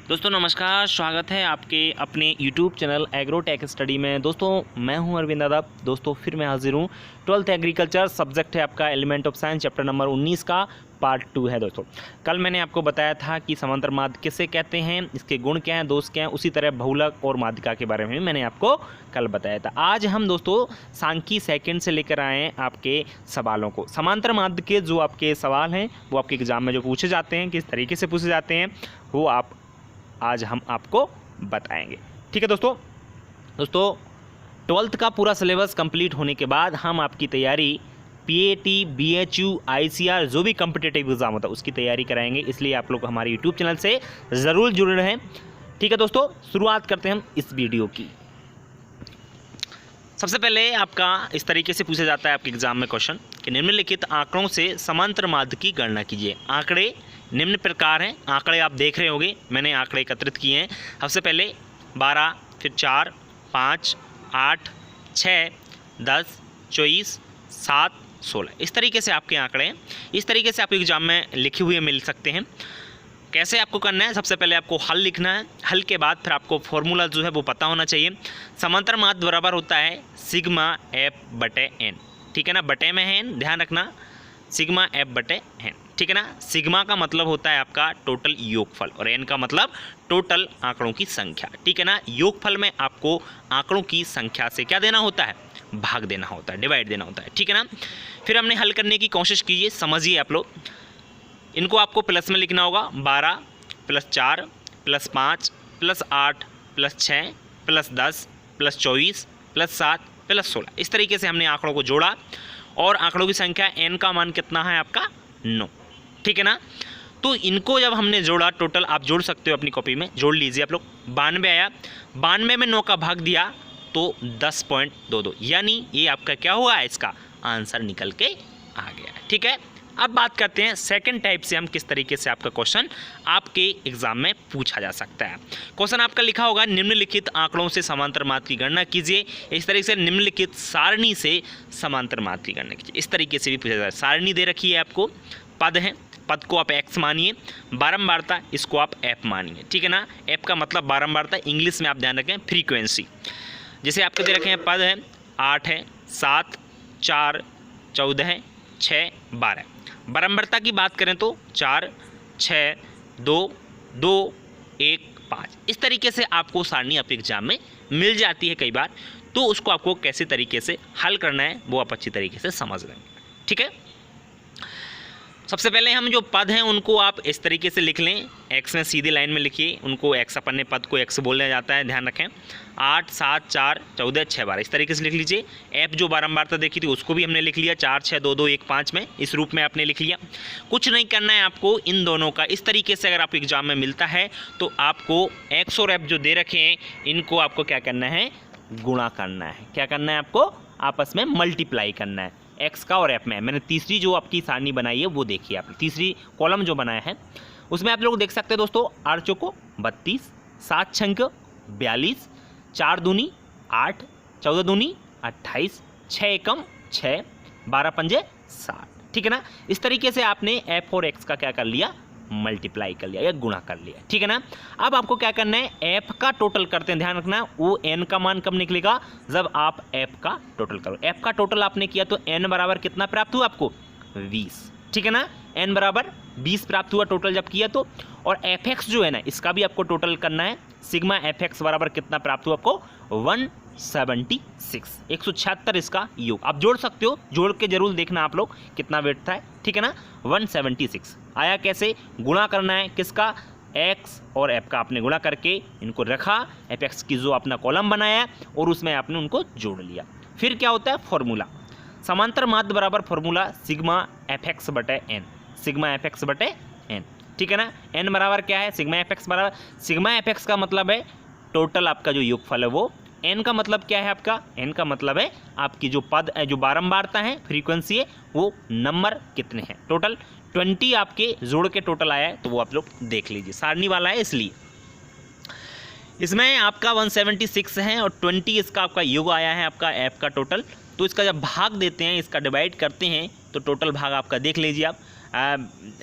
दोस्तों नमस्कार, स्वागत है आपके अपने YouTube चैनल एग्रोटेक स्टडी में। दोस्तों मैं हूं अरविंद यादव। दोस्तों फिर मैं हाजिर हूं। 12th एग्रीकल्चर सब्जेक्ट है आपका element of science, chapter number 19 का पार्ट 2 है। दोस्तों कल मैंने आपको बताया था कि समांतर माध्य किसे कहते हैं, इसके गुण क्या हैं, दोष क्या हैं। उसी तरह बहुलक और माध्यिका के बारे में मैंने आपको कल बताया था। आज हम दोस्तों सांख्यिकी सेकंड से लेकर आए हैं आपके सवालों को। समांतर माध्य के जो आपके सवाल हैं वो आपके एग्जाम में जो पूछे जाते हैं, किस तरीके से पूछे जाते हैं, वो आज हम आपको बताएंगे। ठीक है दोस्तों 12th का पूरा सिलेबस कंप्लीट होने के बाद हम आपकी तैयारी PAT, BHU, ICR जो भी कॉम्पिटिटिव एग्जाम होता है उसकी तैयारी कराएंगे। इसलिए आप लोग हमारे YouTube चैनल से ज़रूर जुड़े रहें। ठीक है दोस्तों, शुरुआत करते हैं हम इस वीडियो की। सबसे पहले आपका इस तरीके से पूछा जाता है आपके एग्जाम में क्वेश्चन कि निम्नलिखित आंकड़ों से समांतर माध्य की गणना कीजिए। आंकड़े निम्न प्रकार हैं। आंकड़े आप देख रहे होंगे, मैंने आंकड़े एकत्रित किए हैं। सबसे पहले 12, फिर 4, 5, 8, 6, 10, 24, 7, 16 इस तरीके से आपके आंकड़े हैं। इस तरीके से आपके एग्जाम में लिखे हुए मिल सकते हैं। कैसे आपको करना है, सबसे पहले आपको हल लिखना है। हल के बाद फिर आपको फॉर्मूला जो है वो पता होना चाहिए। समांतर माध्य बराबर होता है सिग्मा F बटे N। ठीक है ना, बटे में है N, ध्यान रखना, सिग्मा F बटे N। ठीक है ना, सिग्मा का मतलब होता है आपका टोटल योगफल और N का मतलब टोटल आंकड़ों की संख्या। ठीक है ना, योगफल में आपको आंकड़ों की संख्या से क्या देना होता है, भाग देना होता है, डिवाइड देना होता है। ठीक है ना, फिर हमने हल करने की कोशिश कीजिए, समझिए आप लोग। इनको आपको प्लस में लिखना होगा। 12 + 4 + 5 + 8 + 6 + 10 + 24 + 7 + 16 इस तरीके से हमने आंकड़ों को जोड़ा और आंकड़ों की संख्या N का मान कितना है आपका 9। ठीक है ना, तो इनको जब हमने जोड़ा, टोटल आप जोड़ सकते हो अपनी कॉपी में, जोड़ लीजिए आप लोग। 92 आया, 92 में 9 का भाग दिया तो 10.22, यानी ये आपका क्या हुआ, इसका आंसर निकल के आ गया। ठीक है, अब बात करते हैं सेकंड टाइप से हम किस तरीके से आपका क्वेश्चन आपके एग्जाम में पूछा जा सकता है। क्वेश्चन आपका लिखा होगा निम्नलिखित आंकड़ों से समांतर माध्य की गणना कीजिए। इस तरीके से निम्नलिखित सारणी से समांतर माध्य की गणना कीजिए। इस तरीके से भी पूछा जाता है। सारणी दे रखी है आपको, पद है, पद को आप x मानिए, बारंबारता इसको आप f मानिए। ठीक है ना, f का मतलब बारंबारता, इंग्लिश में आप ध्यान रखें फ्रीक्वेंसी। जैसे आपको दे रखे हैं, पद है 8 है, 7, 4, 14 है, 6, 12। बारंबारता की बात करें तो 4, 6, 2, 2, 1, 5 इस तरीके से आपको सारणी आपके एग्जाम में मिल जाती है कई बार। तो उसको आपको कैसे तरीके से हल करना है वो आप अच्छी तरीके से समझ लेंगे। ठीक है, सबसे पहले हम जो पद हैं उनको आप इस तरीके से लिख लें, x में सीधी लाइन में लिखिए उनको। x अपने पद को x बोला जाता है, ध्यान रखें। 8, 7, 4, 14, 6, 12 इस तरीके से लिख लीजिए। f जो बारंबारता देखी थी उसको भी हमने लिख लिया, 4, 6, 2, 2, 1, 5 में इस रूप में आपने लिख लिया। कुछ नहीं करना है आपको, इन दोनों का इस तरीके से अगर आपको एग्जाम में मिलता है तो आपको x और f जो दे रखे हैं इनको आपको क्या करना है, गुणा करना है। क्या करना है, आपको आपस में मल्टीप्लाई करना है, x का और f में। मैंने तीसरी जो आपकी सारणी बनाई है वो देखिए आप, तीसरी कॉलम जो बनाया है उसमें आप लोग देख सकते हैं दोस्तों, 8 चौको 32, 7 छंक 42, 4 दूनी 8, 14 दूनी 28, 6 एकम 6, 12 पंजे 60। ठीक है ना, इस तरीके से आपने f और x का क्या कर लिया, मल्टीप्लाई कर लिया या गुणा कर लिया। ठीक है ना, अब आपको क्या करना है, f का टोटल करते हैं। ध्यान रखना, वो n का मान कब निकलेगा, जब आप f का टोटल करो। f का टोटल आपने किया तो n बराबर कितना प्राप्त हुआ आपको, 20। ठीक है ना, n बराबर 20 प्राप्त हुआ टोटल जब किया तो। और fx जो है ना, इसका भी आपको टोटल करना है। सिग्मा fx बराबर कितना प्राप्त हुआ आपको, 176, 176 इसका योग। आप जोड़ सकते हो, जोड़ के जरूर देखना आप लोग कितना वेट था। ठीक है ना, 176 आया। कैसे गुणा करना है, किसका, x और f का आपने गुणा करके इनको रखा, fx की जो अपना कॉलम बनाया और उसमें आपने उनको जोड़ लिया। फिर क्या होता है, फॉर्मूला समांतर माध्य बराबर फॉर्मूला सिग्मा fx बटे n, सिग्मा fx बटे n। ठीक है ना, n बराबर क्या है, सिग्मा fx बराबर, सिग्मा fx का मतलब है टोटल आपका जो योगफल है वो। n का मतलब क्या है आपका, n का मतलब है आपकी जो पद है, जो बारंबारता है, फ्रीक्वेंसी है, वो नंबर कितने हैं। टोटल 20 आपके जोड़ के टोटल आया है, तो वो आप लोग देख लीजिए, सारणी वाला है इसलिए। इसमें आपका 176 है और 20 इसका आपका योग आया है आपका f का टोटल। तो इसका जब भाग देते हैं, इसका डिवाइड करते हैं तो टोटल भाग आपका देख लीजिए आप,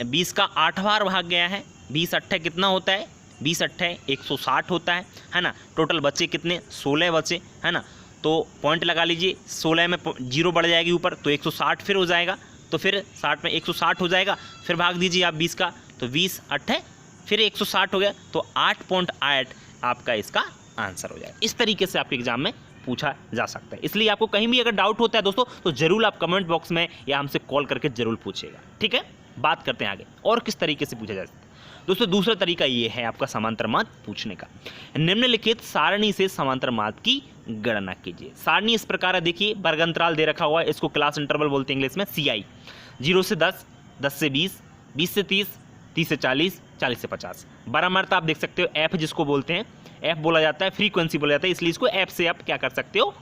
20 का 8 बार भाग गया है, 20 8 कितना होता है 20 अट्ठे 160 होता है ना। टोटल बच्चे कितने 16 बच्चे, है ना। तो पॉइंट लगा लीजिए, 16 में 0 बढ़ जाएगी ऊपर तो 160 फिर हो जाएगा, तो फिर 60 में 160 हो जाएगा, फिर भाग दीजिए आप 20 का, तो 20 अट्ठे फिर 160 हो गया, तो 8.8 आपका इसका आंसर हो जाएगा। इस तरीके से आपके एग्जाम में पूछा जा सकता है। इसलिए आपको कहीं भी अगर डाउट होता है दोस्तों तो जरूर आप कमेंट बॉक्स में या हमसे कॉल करके जरूर पूछिएगा, ठीक है। बात करते हैं आगे और किस तरीके से पूछा जा सकता है दोस्तों। दूसरा तरीका ये है आपका समांतर माद पूछने का। निम्नलिखित सारणी से समांतर माद की गणना कीजिए। सारणी इस प्रकार है, देखिए वर्ग अंतराल दे रखा हुआ है, इसको क्लास इंटरवल बोलते हैं इंग्लिश में, CI 0 से 10, 10 से 20, 20 से 30, 30 से 40, 40 से 50। बारहमार्ता आप देख सकते हो, F जिसको बोलते हैं, F बोला जाता है, फ्रीक्वेंसी बोला जाता है, इसलिए इसको F से आप क्या कर सकते हो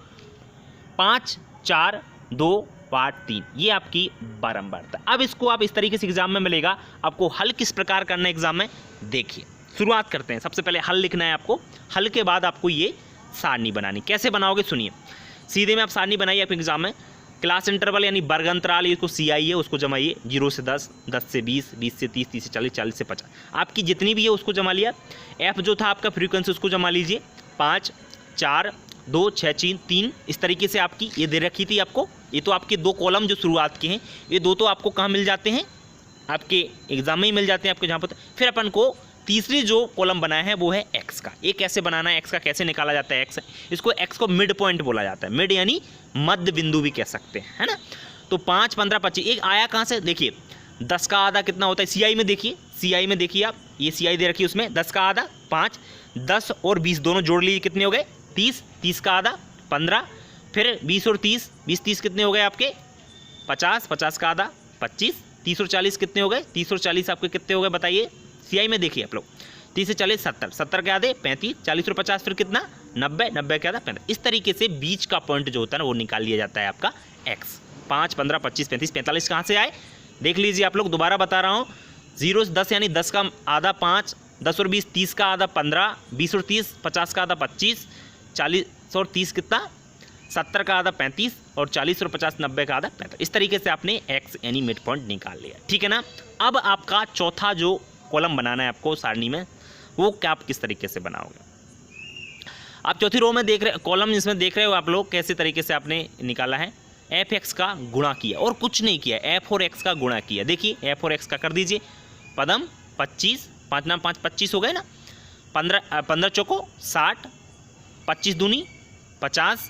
5, 4, 2, 8, 3, ये आपकी बारंबारता। अब इसको आप इस तरीके से एग्जाम में मिलेगा, आपको हल किस प्रकार करना है एग्जाम में देखिए। शुरुआत करते हैं, सबसे पहले हल लिखना है आपको, हल के बाद आपको ये सारणी बनानी। कैसे बनाओगे सुनिए, सीधे में आप सारणी बनाइए आपके एग्जाम में। क्लास इंटरवल यानी वर्ग अंतराल, इसको CI है उसको जमाइए, 0 से 10, 10 से 20, 20 से 30, 30 से 40, 40 से 50, आपकी जितनी भी है उसको जमा लिया। F जो था आपका फ्रीक्वेंसी उसको जमा लीजिए, 5, 4, 2, 6, 3, इस तरीके से आपकी ये दे रखी थी आपको। ये तो आपके 2 कॉलम जो शुरुआत के हैं, ये 2 तो आपको कहाँ मिल जाते हैं, आपके एग्जाम में ही मिल जाते हैं आपके जहाँ पर। फिर अपन को तीसरी जो कॉलम बनाया है वो है x का। ये कैसे बनाना है, x का कैसे निकाला जाता है, x इसको x को मिड पॉइंट बोला जाता है, मिड यानी मध्य बिंदु भी कह सकते हैं, है ना। तो 5, 15, 25 एक आया कहाँ से, देखिए 10 का आधा कितना होता है, CI में देखिए, CI में देखिए आप, ये CI दे रखी है उसमें 10 का आधा 5, 10 और 20 दोनों जोड़ लीजिए कितने हो गए 30, 30 का आधा 15, फिर 20 और 30, 20, 30 कितने हो गए आपके 50, 50 का आधा 25, 30 और 40 कितने हो गए, 30 और 40 आपके कितने हो गए बताइए, CI में देखिए आप लोग, 30 से 40 70, 70 के आधे 35, 40 और 50 फिर कितना 90, 90 के आधा 35। इस तरीके से बीच का पॉइंट जो होता है ना वो निकाल लिया जाता है आपका x। 5, 15, 25, 35, 45 कहाँ से आए देख लीजिए आप लोग, दोबारा बता रहा हूँ, 0 से 10 यानी 10 का आधा 5, 10 और 20 30 का आधा 15, 20 और 30 50 का आधा 25, 40 और 30 कितना 70 का आधा 35 और 40 और 50 90 का आधा 45। इस तरीके से आपने x यानी मिड पॉइंट निकाल लिया, ठीक है ना। अब आपका चौथा जो कॉलम बनाना है आपको सारणी में, वो क्या आप किस तरीके से बनाओगे। आप चौथी रो में देख रहे कॉलम इसमें देख रहे हो आप लोग, कैसे तरीके से आपने निकाला है, f(x) का गुणा किया और कुछ नहीं किया, f और x का गुणा किया। देखिए f और x का कर दीजिए, पदम 25, 5 नाम 5 25 हो गए ना, 15 चौको 60, 25 दूनी 50,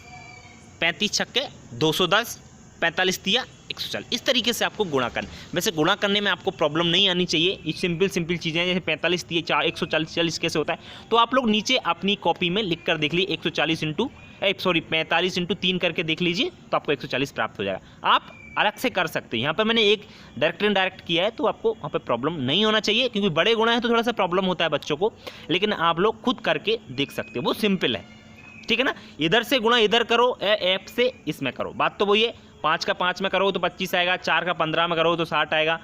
35 छक्के 210, 45 तिया 140। इस तरीके से आपको गुणा करना। वैसे गुणा करने में आपको प्रॉब्लम नहीं आनी चाहिए, ये सिंपल चीज़ें हैं, जैसे 45 तिया 140 40 कैसे होता है, तो आप लोग नीचे अपनी कॉपी में लिख कर देख लीजिए 140 इंटू 45 इंटू 3 करके देख लीजिए, तो आपको 140 प्राप्त हो जाएगा। आप अलग से कर सकते हैं, यहाँ पर मैंने एक डायरेक्ट इनडायरेक्ट किया है, तो आपको वहाँ पर प्रॉब्लम नहीं होना चाहिए, क्योंकि बड़े गुणा है तो थोड़ा सा प्रॉब्लम होता है बच्चों को, लेकिन आप लोग खुद करके देख सकते हो, वो सिंपल है, ठीक है ना। इधर से गुणा इधर करो, f से इसमें करो, बात तो वही है। 5 का 5 में करो तो 25 आएगा, 4 का 15 में करो तो 60 आएगा,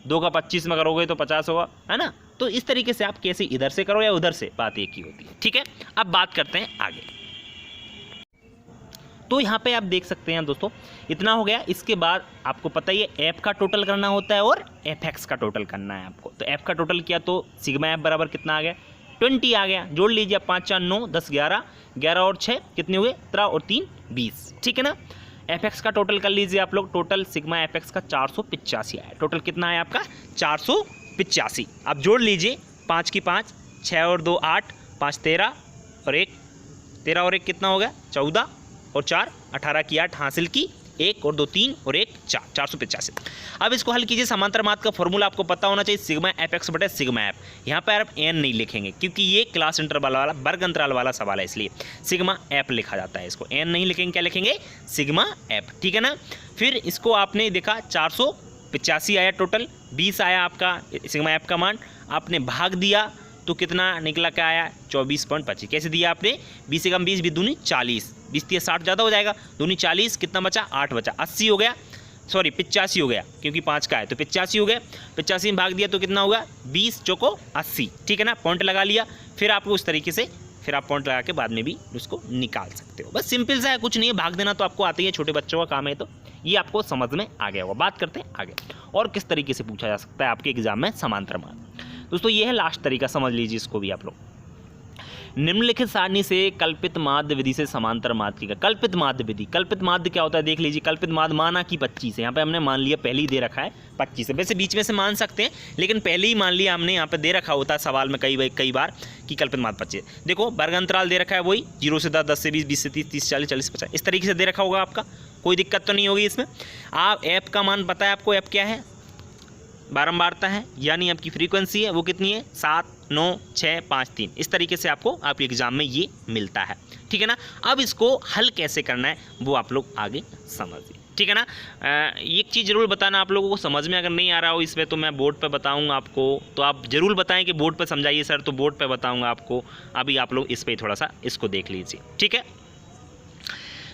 2 का 25 में करोगे तो 50 होगा, है ना। तो इस तरीके से आप कैसे इधर से करो या उधर से, बात एक ही होती है, ठीक है। अब बात करते हैं आगे। तो यहाँ पे आप देख सकते हैं दोस्तों, इतना हो गया। इसके बाद आपको पता ही है f का टोटल करना होता है और fx का टोटल करना है आपको। तो f का टोटल किया तो सिग्मा f बराबर कितना आ गया 20 आ गया, जोड़ लीजिए 5 4 9 10 11, 11 और 6 कितने हुए 17 और 3 20, ठीक है ना। fx का टोटल कर लीजिए आप लोग, टोटल सिग्मा fx का 485 आया। टोटल कितना है आपका 485। अब जोड़ लीजिए 5 की 5, 6 और 2 8, 5 13 और 1 13 और 1 कितना हो गया 14 और 4 18 की 8 हासिल की, 1 और 2 3 और 1 4, 485। अब इसको हल कीजिए। समांतर माद का फॉर्मूला आपको पता होना चाहिए, सिग्मा fx बटे सिग्मा f। यहाँ पर आप n नहीं लिखेंगे क्योंकि ये क्लास इंटरवल वाला वर्ग अंतराल वाला सवाल है, इसलिए सिग्मा f लिखा जाता है, इसको n नहीं लिखेंगे, क्या लिखेंगे सिग्मा f, ठीक है ना। फिर इसको आपने देखा 485 आया, टोटल 20 आया आपका सिग्मा f का मान, आपने भाग दिया तो कितना निकला, क्या आया 24.25। कैसे दिया आपने 20 से कम 20 भी दूनी 40, 20 30 60 ज़्यादा हो जाएगा, दूनी 40 कितना बचा 8 बचा, 80 हो गया, सॉरी 85 हो गया क्योंकि 5 का है तो 85 हो गया। 85 में भाग दिया तो कितना होगा 20 चौको 80, ठीक है ना। पॉइंट लगा लिया, फिर आपको उस तरीके से फिर आप पॉइंट लगा के बाद में भी उसको निकाल सकते हो। बस सिंपल सा है, कुछ नहीं है, भाग देना तो आपको आती है, छोटे बच्चों का काम है, तो ये आपको समझ में आ गया होगा। बात करते हैं आगे और किस तरीके से पूछा जा सकता है आपके एग्जाम में समांतर मान। दोस्तों ये है लास्ट तरीका, समझ लीजिए इसको भी आप लोग। निम्नलिखित सारणी से कल्पित माध्य विधि से समांतर माध्य का कल्पित माध्य विधि। कल्पित माध्य क्या होता है देख लीजिए। कल्पित माध्य माना कि 25 है, यहाँ पे हमने मान लिया पहले ही दे रखा है 25 है। वैसे बीच में से मान सकते हैं, लेकिन पहले ही मान लिया हमने, यहाँ पे दे रखा होता है सवाल में कई बार कि कल्पित माध्य 25। देखो वर्ग अंतराल दे रखा है वही 0 से 10, 10 से 20, 20 से 30, 30 से 40, 40 से 50, इस तरीके से दे रखा होगा आपका, कोई दिक्कत तो नहीं होगी इसमें। आप ऐप का मान पता है आपको, ऐप क्या है, बारंबारता है, यानी आपकी फ्रीक्वेंसी है वो कितनी है 7, 9, 6, 5, 3, इस तरीके से आपको आपके एग्जाम में ये मिलता है, ठीक है ना। अब इसको हल कैसे करना है वो आप लोग आगे समझिए, ठीक है ना। एक चीज़ जरूर बताना आप लोगों को, समझ में अगर नहीं आ रहा हो इसमें तो मैं बोर्ड पे बताऊंगा आपको, तो आप जरूर बताएं कि बोर्ड पे समझाइए सर, तो बोर्ड पे बताऊंगा आपको। अभी आप लोग इस पे थोड़ा सा इसको देख लीजिए, ठीक है।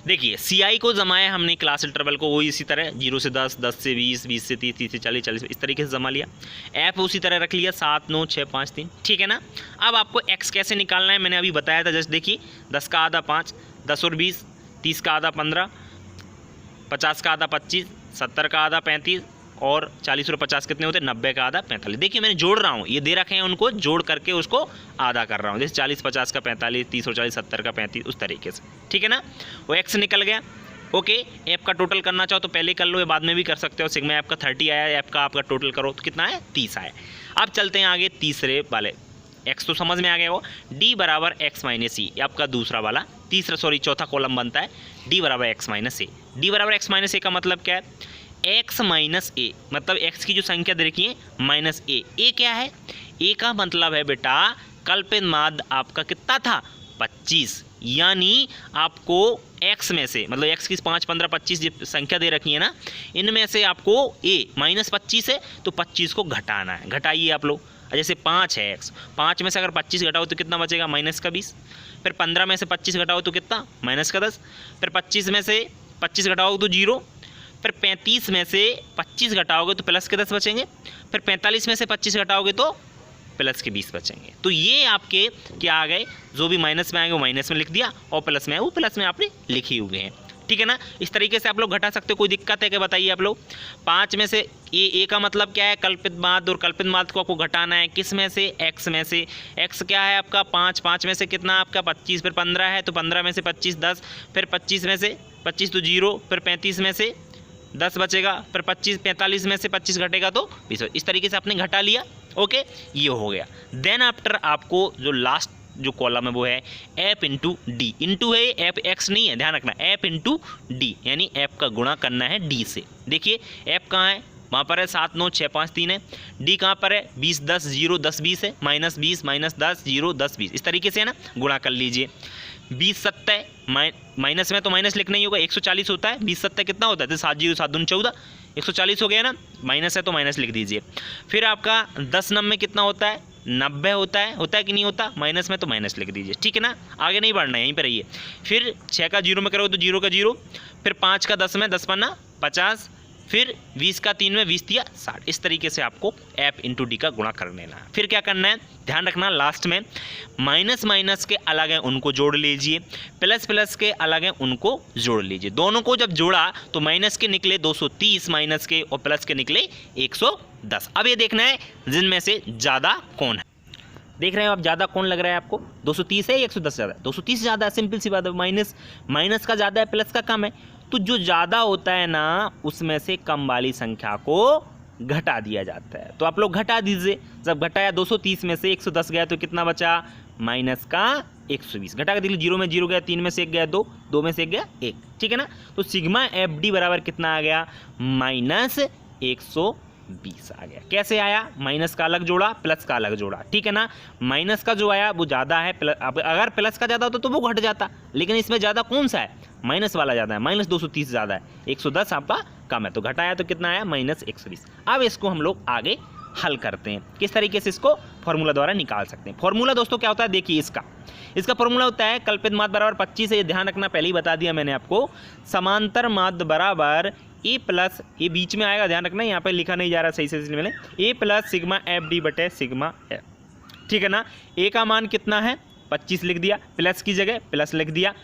देखिए CI को जमाया हमने क्लास इंटरवल को, वही इसी तरह 0 से 10, 10 से 20, 20 से 30, 30 से 40, 40 इस तरीके से जमा लिया। ऐप उसी तरह रख लिया 7, 9, 6, 5, 3, ठीक है ना। अब आपको x कैसे निकालना है मैंने अभी बताया था, जस्ट देखिए 10 का आधा 5, 10 और 20, 30 का आधा 15, 50 का आधा 25, 70 का आधा 35 और 40 और 50 कितने होते हैं 90 का आधा 45। देखिए मैंने जोड़ रहा हूँ, ये दे रखे हैं उनको जोड़ करके उसको आधा कर रहा हूँ, जैसे 40 50 का 45, 30 और 40 70 का 35, उस तरीके से, ठीक है ना। वो एक्स निकल गया। ओके, ऐप का टोटल करना चाहो तो पहले कर लो, या बाद में भी कर सकते हो। सिग्मा ऐप का 30 आया, ऐप का आपका टोटल करो तो कितना है 30 आया। अब चलते हैं आगे तीसरे वाले, एक्स तो समझ में आ गया वो, डी बराबर एक्स माइनस ई, आपका दूसरा वाला चौथा कॉलम बनता है डी बराबर एक्स माइनस ए। डी बराबर एक्स माइनस ए का मतलब क्या है, एक्स माइनस ए, मतलब एक्स की जो संख्या दे रखी है माइनस ए। ए क्या है, ए का मतलब है बेटा कल्पित माध्य आपका कितना था 25, यानी आपको एक्स में से, मतलब एक्स की 5, 15, 25 जो संख्या दे रखी है ना, इनमें से आपको ए माइनस 25 है तो 25 को घटाना है। घटाइए आप लोग, जैसे 5 है एक्स, 5 में से अगर 25 घटाओ तो कितना बचेगा माइनस का 20, फिर 15 में से 25 घटाओ तो कितना माइनस का 10, फिर 25 में से 25 घटाओ तो 0, फिर 35 में से 25 घटाओगे तो प्लस के 10 बचेंगे, फिर 45 में से 25 घटाओगे तो प्लस के 20 बचेंगे। तो ये आपके क्या आ गए, जो भी माइनस में आएंगे वो माइनस में लिख दिया, और प्लस में आए वो प्लस में आपने लिखे हुए हैं, ठीक है ना। इस तरीके से आप लोग घटा सकते हो, कोई दिक्कत है क्या बताइए आप लोग। 5 में से ए का मतलब क्या है कल्पित माध्य, और कल्पित माध्य को आपको घटाना है किस में से, एक्स में से। एक्स क्या है आपका 5, 5 में से कितना आपका 25, फिर 15 है तो 15 में से 25 10, फिर 25 में से 25 तो 0, फिर 35 में से 10 बचेगा, फिर 45 में से 25 घटेगा तो 20। इस तरीके से आपने घटा लिया। ओके, ये हो गया। देन आफ्टर आपको जो लास्ट जो कॉलम है वो है एफ इंटू डी। इंटू है, एफ एक्स नहीं है, ध्यान रखना, एफ इंटू डी, यानी एफ का गुणा करना है डी से। देखिए एफ कहाँ है, वहाँ पर है 7 9 6 5 3 है। डी कहाँ पर है 20 10 0 10 20 है, माइनस 20 माइनस 10 0 10 20, इस तरीके से है ना, गुणा कर लीजिए। 20 7 माइनस में तो माइनस लिखना ही होगा, 140 होता है, 20 7 कितना होता है तो 7 0 7 दूनी 14, 140 हो गया ना, माइनस है तो माइनस लिख दीजिए। फिर आपका 10 9 में कितना होता है 90 होता है कि नहीं होता, माइनस में तो माइनस लिख दीजिए, ठीक है ना। आगे नहीं बढ़ना है, यहीं पर रहिए। फिर 6 का 0 में करोगे तो 0 का 0, फिर 5 का 10 में 10 पन्ना 50, फिर 20 का 3 में 20 दिया 60। इस तरीके से आपको एफ इंटू डी का गुणा कर लेना है। फिर क्या करना है, ध्यान रखना, लास्ट में माइनस माइनस के अलग हैं उनको जोड़ लीजिए, प्लस प्लस के अलग हैं उनको जोड़ लीजिए। दोनों को जब जोड़ा तो माइनस के निकले 230 माइनस के, और प्लस के निकले 110। अब ये देखना है जिनमें से ज़्यादा कौन है। देख रहे हो आप, ज़्यादा कौन लग रहा है आपको, 230 है 110 ज़्यादा है, 230 ज़्यादा है, सिंपल सी बात है। माइनस का ज़्यादा है, प्लस का कम है, तो जो ज़्यादा होता है ना उसमें से कम वाली संख्या को घटा दिया जाता है। तो आप लोग घटा दीजिए, जब घटाया 230 में से 110 गया तो कितना बचा माइनस का 120। घटा के दिल्ली 0 में 0 गया, 3 में से 1 गया 2, 2 में से 1 गया 1, ठीक है ना। तो सिग्मा एफ डी बराबर कितना आ गया माइनस 120 आ गया। कैसे आया, माइनस का अलग जोड़ा प्लस का अलग जोड़ा, ठीक है ना। माइनस का जो आया वो ज़्यादा है, अगर प्लस का ज़्यादा होता तो वो घट जाता, लेकिन इसमें ज़्यादा कौन सा है, माइनस वाला ज़्यादा है, माइनस 230 ज़्यादा है, 110 आपका कम है, तो घटाया तो कितना आया माइनस 120। अब इसको हम लोग आगे हल करते हैं, किस तरीके से इसको फॉर्मूला द्वारा निकाल सकते हैं। फॉर्मूला दोस्तों क्या होता है, देखिए इसका फॉर्मूला होता है कल्पित माध्य बराबर 25 है, ये ध्यान रखना, पहले ही बता दिया मैंने आपको। समांतर माध्य बराबर ए प्लस, ये बीच में आएगा, ध्यान रखना, यहाँ पे लिखा नहीं जा रहा सही से, इसलिए मैंने ए प्लस सिग्मा एफ डी बटे सिग्मा एफ, ठीक है ना। ए का मान कितना है 25 लिख दिया, प्लस की जगह प्लस लिख दिया।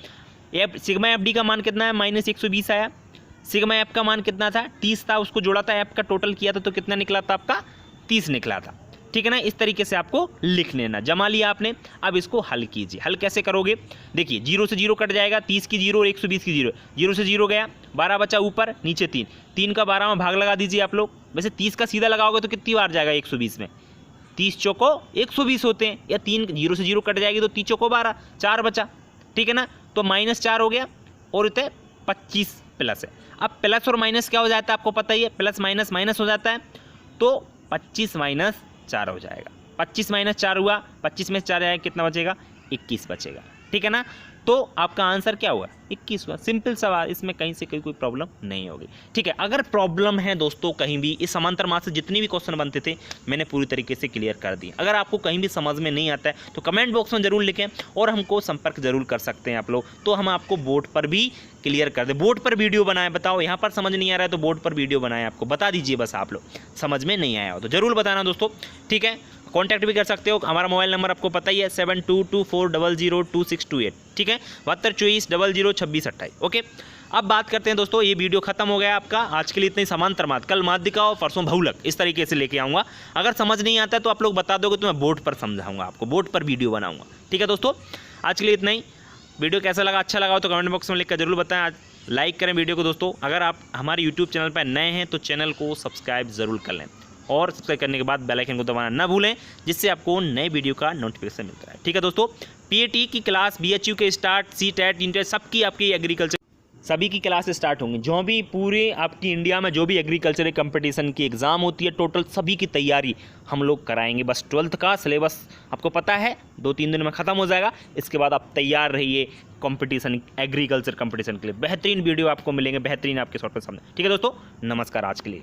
एफ सिग्मा एफ डी का मान कितना है माइनस 120 आया। सिग्मा एफ का मान कितना था 30 था, उसको जोड़ा था, एफ का टोटल किया था तो कितना निकला था आपका 30 निकला था। ठीक है ना। इस तरीके से आपको लिख लेना। जमा लिया आपने, अब इसको हल कीजिए। हल कैसे करोगे, देखिए 0 से 0 कट जाएगा, 30 की 0 और 120 की 0, 0 से 0 गया, 12 बचा ऊपर, नीचे 3, 3 का 12 में भाग लगा दीजिए आप लोग। वैसे 30 का सीधा लगाओगे तो कितनी बार जाएगा 120 में, 30 चौको 120 होते हैं, या 3 0 से 0 कट जाएगी तो 30 चौको 12, 4 बचा, ठीक है ना। तो -4 हो गया और इतने 25 प्लस है। अब प्लस और माइनस क्या हो जाता है आपको पता ही है, प्लस माइनस माइनस हो जाता है, तो 25 - 4 हो जाएगा। 25 - 4 हुआ, 25 में 4 जाएगा, कितना बचेगा, 21 बचेगा, ठीक है ना। तो आपका आंसर क्या हुआ, 21 हुआ। सिंपल सवाल, इसमें कहीं से कोई प्रॉब्लम नहीं होगी, ठीक है। अगर प्रॉब्लम है दोस्तों कहीं भी, इस समांतर मास से जितने भी क्वेश्चन बनते थे मैंने पूरी तरीके से क्लियर कर दिए। अगर आपको कहीं भी समझ में नहीं आता है तो कमेंट बॉक्स में जरूर लिखें और हमको संपर्क जरूर कर सकते हैं आप लोग, तो हम आपको बोर्ड पर भी क्लियर कर दें। बोर्ड पर वीडियो बनाए, बताओ यहाँ पर समझ नहीं आ रहा है तो बोर्ड पर वीडियो बनाए, आपको बता दीजिए बस, आप लोग समझ में नहीं आया हो तो जरूर बताना दोस्तों, ठीक है। कॉन्टैक्ट भी कर सकते हो, हमारा मोबाइल नंबर आपको पता ही है 7224002628, ठीक है, 7224002628, ओके। अब बात करते हैं दोस्तों, ये वीडियो खत्म हो गया आपका आज के लिए, इतनी समांतर मात, कल माध्यिका और परसों बहुलक, इस तरीके से लेके आऊँगा। अगर समझ नहीं आता है तो आप लोग बता दोगे तो मैं बोर्ड पर समझाऊंगा आपको, बोर्ड पर वीडियो बनाऊंगा, ठीक है दोस्तों। आज के लिए इतना ही। वीडियो कैसा लगा, अच्छा लगा हो तो कमेंट बॉक्स में लिखकर जरूर बताएं। आज लाइक करें वीडियो को दोस्तों। अगर आप हमारे यूट्यूब चैनल पर नए हैं तो चैनल को सब्सक्राइब जरूर कर लें और सब्सक्राइब करने के बाद बेल आइकन को दबाना ना भूलें, जिससे आपको नए वीडियो का नोटिफिकेशन मिलता है, ठीक है दोस्तों। पीएटी की क्लास, बीएचयू के स्टार्ट, सीटेट, इंटर, सबकी आपकी एग्रीकल्चर सभी की क्लास स्टार्ट होंगी। जो भी पूरे आपकी इंडिया में जो भी एग्रीकल्चर कंपटीशन की एग्ज़ाम होती है टोटल सभी की तैयारी हम लोग कराएंगे। बस 12th का सिलेबस आपको पता है 2-3 दिन में ख़त्म हो जाएगा। इसके बाद आप तैयार रहिए कंपटीशन, एग्रीकल्चर कंपटीशन के लिए। बेहतरीन वीडियो आपको मिलेंगे, बेहतरीन आपके सॉफ्टवेयर सामने, ठीक है दोस्तों। नमस्कार आज के लिए।